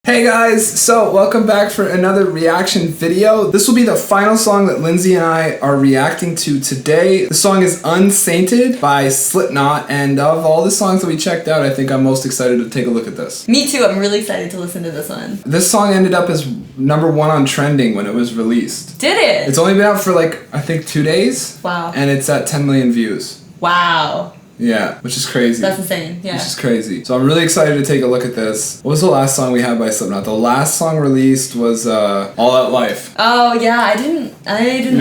Hey guys, so welcome back for another reaction video. This will be the final song that Lindsay and I are reacting to today. The song is Unsainted by Slipknot, and of all the songs that we checked out, I think I'm most excited to take a look at this. Me too, I'm really excited to listen to this one. This song ended up as #1 on trending when it was released. Did it? It's only been out for like, I think 2 days. Wow. And it's at 10 million views. Wow. Yeah, which is crazy. That's insane, yeah. Which is crazy. So I'm really excited to take a look at this. What was the last song we had by Slipknot? The last song released was All Out Life. Oh yeah, I didn't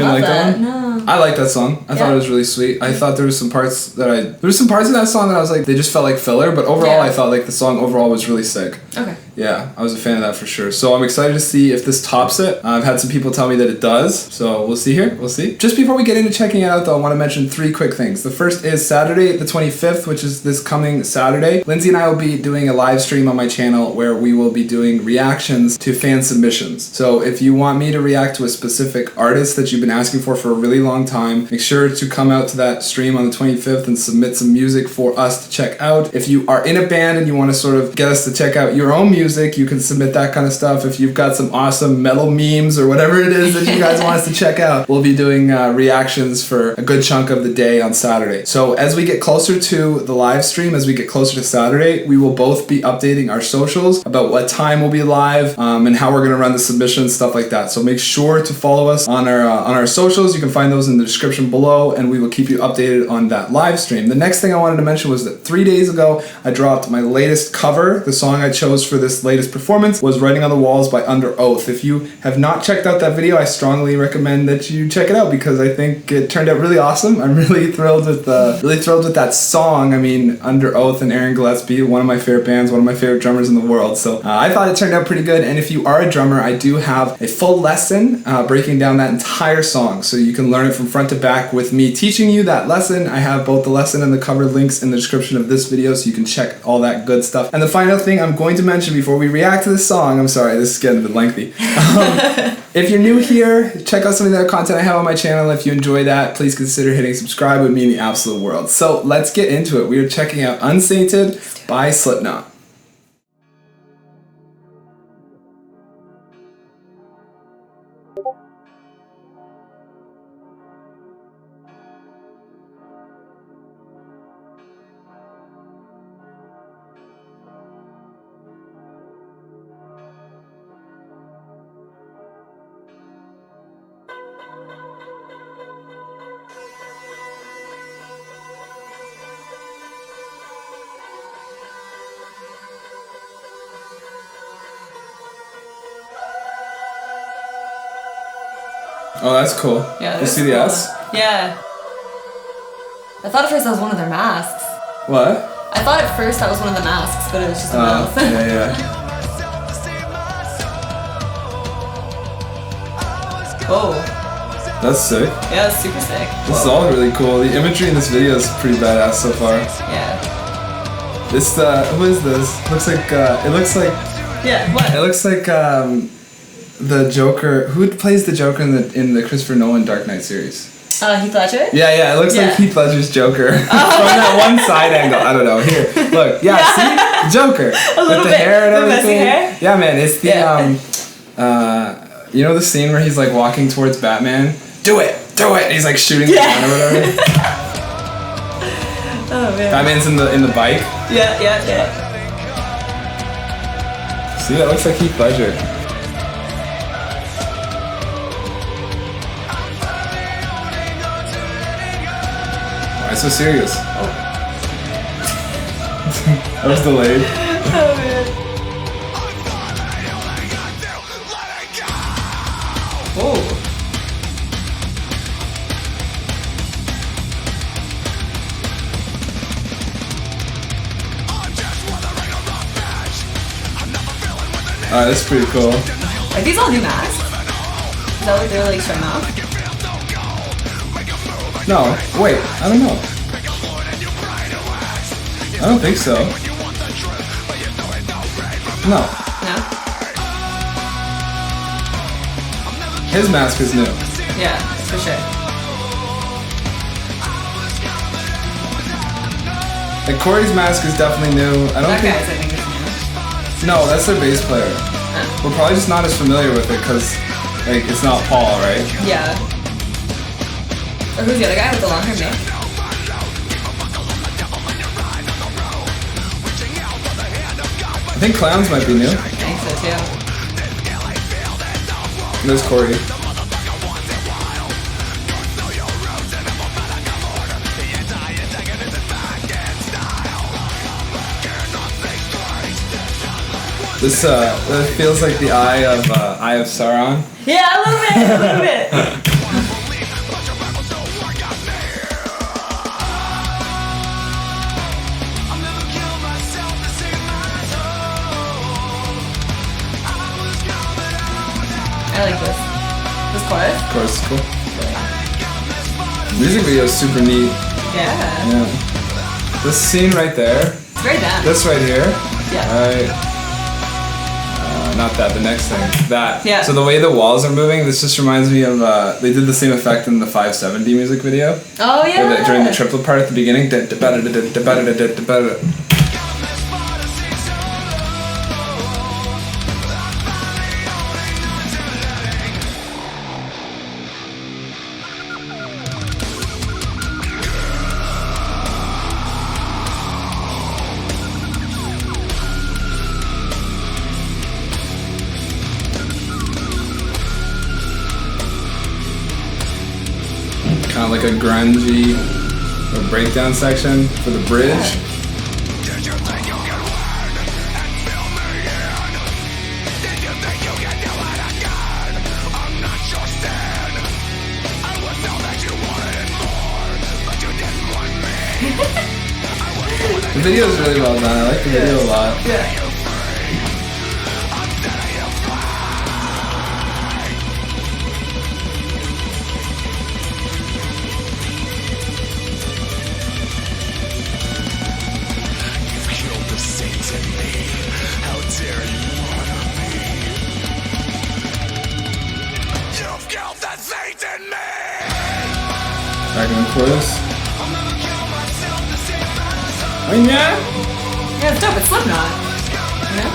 love like that. one? No. I like that song. I thought it was really sweet. I thought there was some parts that there were some parts of that song that I was like, they just felt like filler, but overall I thought like the song overall was really sick. Okay. Yeah, I was a fan of that for sure. So I'm excited to see if this tops it. I've had some people tell me that it does, so we'll see here. We'll see. Just before we get into checking it out though, I want to mention 3 quick things. The first is Saturday the 25th, which is this coming Saturday. Lindsay and I will be doing a live stream on my channel where we will be doing reactions to fan submissions. So if you want me to react to a specific artist that you've been asking for a really long time, make sure to come out to that stream on the 25th and submit some music for us to check out. If you are in a band and you want to sort of get us to check out your own music, you can submit that kind of stuff. If you've got some awesome metal memes or whatever it is that you guys want us to check out, we'll be doing reactions for a good chunk of the day on Saturday. So as we get closer to the live stream, as we get closer to Saturday, we will both be updating our socials about what time we'll be live and how we're going to run the submissions, stuff like that. So make sure to follow us on our socials. You can find those in the description below, and we will keep you updated on that live stream. The next thing I wanted to mention was that 3 days ago, I dropped my latest cover. The song I chose for this latest performance was Writing on the Walls by Underoath. If you have not checked out that video, I strongly recommend that you check it out because I think it turned out really awesome. I'm really thrilled with that song. I mean, Underoath and Aaron Gillespie, one of my favorite bands, one of my favorite drummers in the world. So I thought it turned out pretty good. And if you are a drummer, I do have a full lesson breaking down that entire song, so you can learn it from front to back with me teaching you that lesson. I have both the lesson and the cover links in the description of this video, so you can check all that good stuff. And the final thing I'm going to mention before we react to this song, I'm sorry, this is getting a bit lengthy. If you're new here, check out some of the other content I have on my channel. If you enjoy that, please consider hitting subscribe. It would mean the absolute world. So let's get into it. We are checking out Unsainted by Slipknot. Oh, that's cool. Yeah, you see the S? Yeah. I thought at first that was one of their masks. What? I thought at first that was one of the masks, but it was just a mouse. Yeah. Oh. That's sick. Yeah, it's super sick. This is all really cool. The imagery in this video is pretty badass so far. Yeah. This, who is this? It looks like... Yeah, what? It looks like, the Joker. Who plays the Joker in the Christopher Nolan Dark Knight series? Heath Ledger? Yeah, it looks like Heath Ledger's Joker. From that one side angle. I don't know. Here, look. Yeah. See? Joker. With the hair and everything. Hair? Yeah, man. It's the, you know the scene where he's like walking towards Batman? Do it! And he's like shooting the gun or whatever. Oh, man. Batman's in the bike. Yeah. See, that looks like Heath Ledger. Why so serious? Oh. That was delayed. Oh man. Oh. Alright, that's pretty cool. Are these all new masks? Is that what they're like showing off? No, wait, I don't know. I don't think so. No. No? His mask is new. Yeah, for sure. Like Corey's mask is definitely new. I don't That think. guy's, I think, is new. No, that's their bass player. We're probably just not as familiar with it because, like, it's not Paul, right? Yeah. Or who's the other guy with the long hair, Nick? I think Clowns might be new. I think so too. There's Cody. This feels like the Eye of Sauron. Yeah, a little bit, a little bit. I like this. This chorus? Chorus is cool. Music video is super neat. Yeah. This scene right there. It's very dance. This right here. Yeah. Right. Not that, the next thing. That. Yeah. So the way the walls are moving, this just reminds me of, they did the same effect in the 570 music video. Oh, yeah. During the triplet part at the beginning. Kind of like a grungy breakdown section for the bridge. The video is really well done. I like the video a lot. Yeah. Back in the chorus. Oh yeah? Yeah, it's dope. It's Slipknot. You know?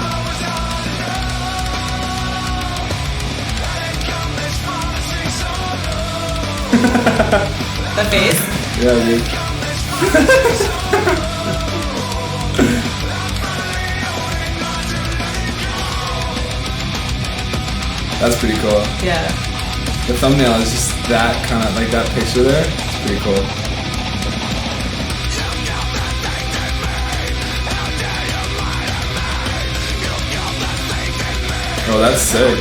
That bass? Yeah, dude. That's pretty cool. Yeah. The thumbnail is just that kind of, like that picture there. It's pretty cool. Oh, that's sick.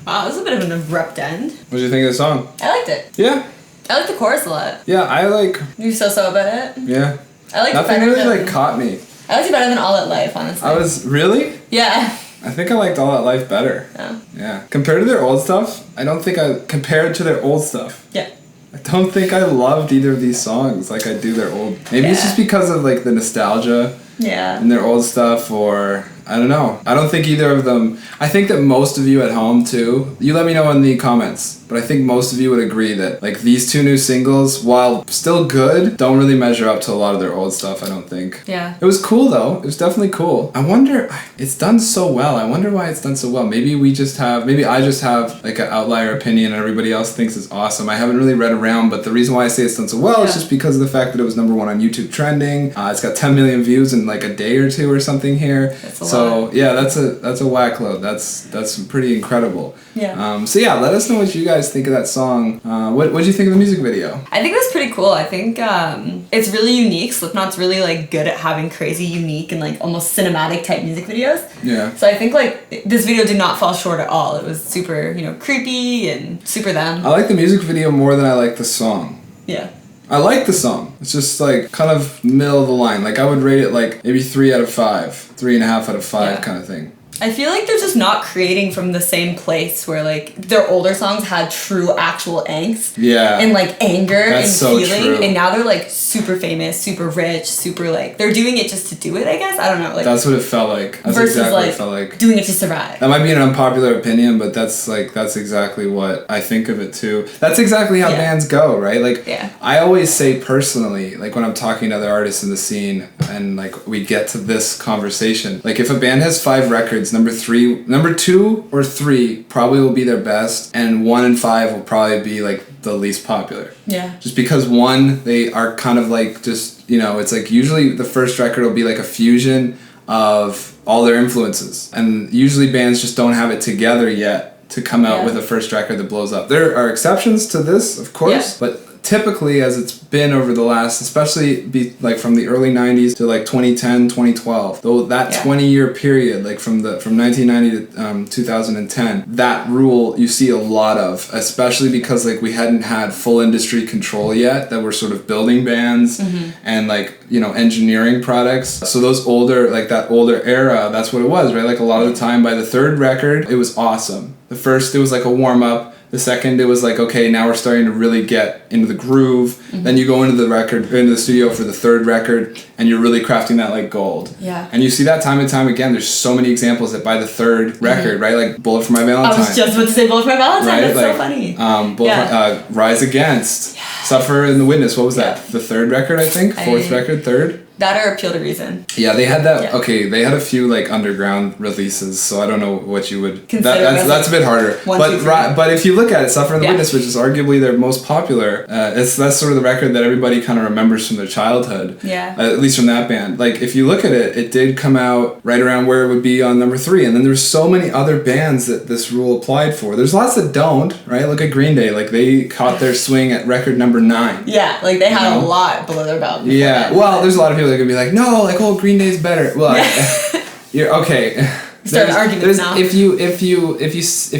Wow, this is a bit of an abrupt end. What did you think of the song? I liked it. Yeah. I like the chorus a lot. Yeah, I like, You're so about it? yeah. I like it Nothing better really than, like caught me. I liked it better than All That Life, honestly. I was, really? Yeah. I think I liked All That Life better. Oh. Yeah. Compared to their old stuff, I don't think compared to their old stuff. Yeah. I don't think I loved either of these songs like I do their old. Maybe it's Yeah. just because of like the nostalgia Yeah. in their old stuff, or I don't know. I don't think either of them. I think that most of you at home too, you let me know in the comments, but I think most of you would agree that like these two new singles, while still good, don't really measure up to a lot of their old stuff, I don't think. Yeah. It was cool though. It was definitely cool. I wonder, it's done so well. I wonder why it's done so well. Maybe I just have like an outlier opinion and everybody else thinks it's awesome. I haven't really read around, but the reason why I say it's done so well is just because of the fact that it was #1 on YouTube trending. It's got 10 million views in like a day or two or something here. That's a so lot. yeah, that's a whack load. That's pretty incredible. Yeah. So yeah, let us know what you guys think of that song. What did you think of the music video? I think it was pretty cool. I think it's really unique. Slipknot's really like good at having crazy, unique, and like almost cinematic type music videos. Yeah. So I think like this video did not fall short at all. It was super, creepy and super them. I like the music video more than I like the song. Yeah. I like the song. It's just like kind of middle of the line. Like I would rate it like maybe 3 out of 5, 3.5 out of 5 kind of thing. I feel like they're just not creating from the same place where like their older songs had true actual angst. Yeah. And like anger and so feeling. true. And now they're like super famous, super rich, super like they're doing it just to do it, I guess. I don't know. Like that's what it felt like. That's versus exactly like what it felt like. doing it to survive. That might be an unpopular opinion, but that's exactly what I think of it too. That's exactly how bands go, right? Like I always say personally, like when I'm talking to other artists in the scene and like we get to this conversation, like if a band has 5 records, number 2 or 3 probably will be their best, and 1 and 5 will probably be like the least popular. Yeah. Just because 1, they are kind of like just, you know, it's like usually the first record will be like a fusion of all their influences, and usually bands just don't have it together yet to come out with a first record that blows up. There are exceptions to this, of course, but typically as it's been over the last, especially like from the early 90s to like 2010, 2012, though that 20-year period, like from 1990 to 2010, that rule you see a lot of, especially because like we hadn't had full industry control yet, that we're sort of building bands and like, you know, engineering products. So those older, like that older era, that's what it was, right? Like a lot of the time by the 3rd record, it was awesome. The first, it was like a warm up. The second, it was like, okay, now we're starting to really get into the groove. Then you go into the studio for the 3rd record, and you're really crafting that like gold. Yeah. And you see that time and time again. There's so many examples that by the 3rd record, right? Like Bullet for My Valentine. I was just about to say Bullet for My Valentine. Right? That's like, so funny. Rise Against, Suffer in the Witness. What was that? The 3rd record, I think? 4th record, 3rd? That or Appeal to Reason. Yeah, they had that. Yeah. Okay, they had a few like underground releases, so I don't know what you would consider. That's a bit harder. But if you look at it, Suffer in the Witness, which is arguably their most popular, that's sort of the record that everybody kind of remembers from their childhood. Yeah. At least from that band. Like if you look at it, it did come out right around where it would be on number 3, and then there's so many other bands that this rule applied for. There's lots that don't, right? Look at Green Day. Like they caught their swing at record number 9. Yeah, like they had a lot below their belt. Yeah. Well, there's a lot of people that are gonna be like, no. Like, oh, Green Day's better. Well, you're okay. Start arguments now. If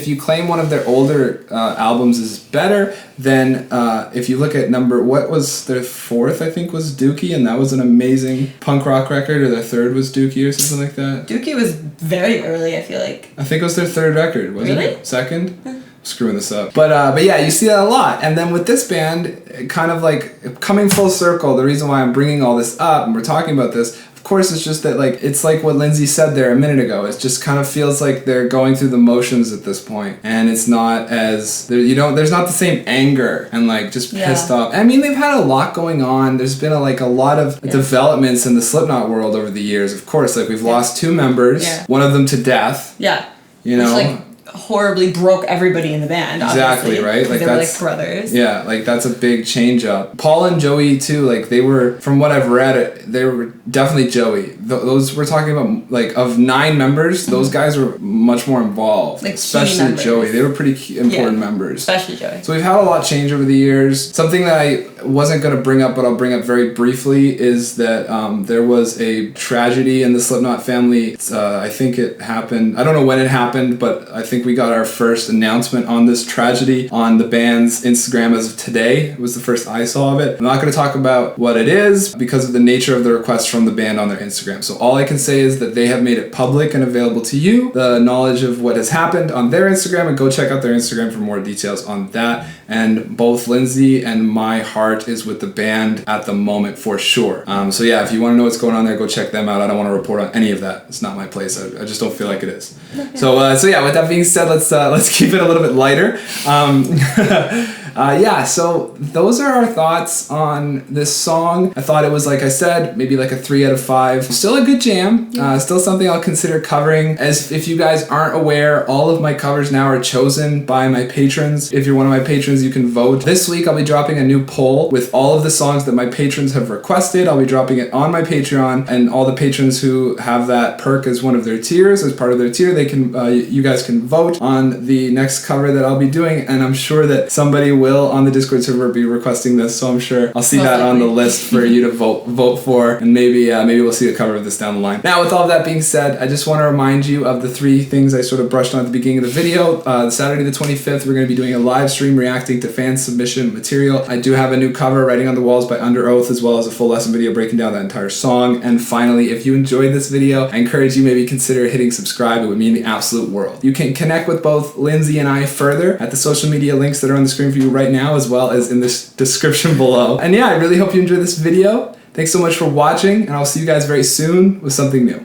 you claim one of their older albums is better, then if you look at what was their 4th, I think was Dookie, and that was an amazing punk rock record, or their 3rd was Dookie or something like that. Dookie was very early, I feel like. I think it was their 3rd record. Wasn't really? It? 2nd? Screwing this up. But yeah, you see that a lot. And then with this band, kind of like coming full circle, the reason why I'm bringing all this up and we're talking about this, of course, it's just that like, it's like what Lindsay said there a minute ago. It just kind of feels like they're going through the motions at this point. And it's not as, there's not the same anger and like just pissed off. I mean, they've had a lot going on. There's been a lot of developments in the Slipknot world over the years. Of course, like we've lost 2 members, one of them to death. Yeah. You know? Which, like, horribly broke everybody in the band. Exactly, right? Like they were like brothers. Yeah, like that's a big change up. Paul and Joey too, like they were, from what I've read, they were definitely Joey. Those we're talking about, like of 9 members, those guys were much more involved. Like especially Joey. They were pretty important members. Especially Joey. So we've had a lot change over the years. Something that I wasn't going to bring up, but I'll bring up very briefly, is that there was a tragedy in the Slipknot family. I think it happened, I don't know when it happened, but I think we got our first announcement on this tragedy on the band's Instagram as of today. It was the first I saw of it. I'm not going to talk about what it is because of the nature of the request from the band on their Instagram. So all I can say is that they have made it public and available to you, the knowledge of what has happened on their Instagram, and go check out their Instagram for more details on that. And both Lindsay and my heart is with the band at the moment for sure. So yeah, if you want to know what's going on there, go check them out. I don't want to report on any of that. It's not my place. I just don't feel like it is. Okay. So yeah, with that being said, let's keep it a little bit lighter. Yeah, so those are our thoughts on this song. I thought it was, like I said, maybe like a 3 out of 5. Still a good jam. Still something I'll consider covering. As if you guys aren't aware, all of my covers now are chosen by my patrons. If you're one of my patrons, you can vote. This week I'll be dropping a new poll with all of the songs that my patrons have requested. I'll be dropping it on my Patreon, and all the patrons who have that perk as one of their tiers, as part of their tier, they can, you guys can vote on the next cover that I'll be doing, and I'm sure that somebody will on the Discord server be requesting this, so I'm sure I'll see Most that on the likely. list for you to vote for, and maybe we'll see a cover of this down the line. Now, with all of that being said, I just want to remind you of the 3 things I sort of brushed on at the beginning of the video. Saturday the 25th, we're going to be doing a live stream reacting to fan submission material. I do have a new cover, Writing on the Walls by Underoath, as well as a full lesson video breaking down that entire song. And finally, if you enjoyed this video, I encourage you maybe consider hitting subscribe. It would mean the absolute world. You can connect with both Lindsay and I further at the social media links that are on the screen for you right now, as well as in the description below. And yeah, I really hope you enjoyed this video. Thanks so much for watching, and I'll see you guys very soon with something new.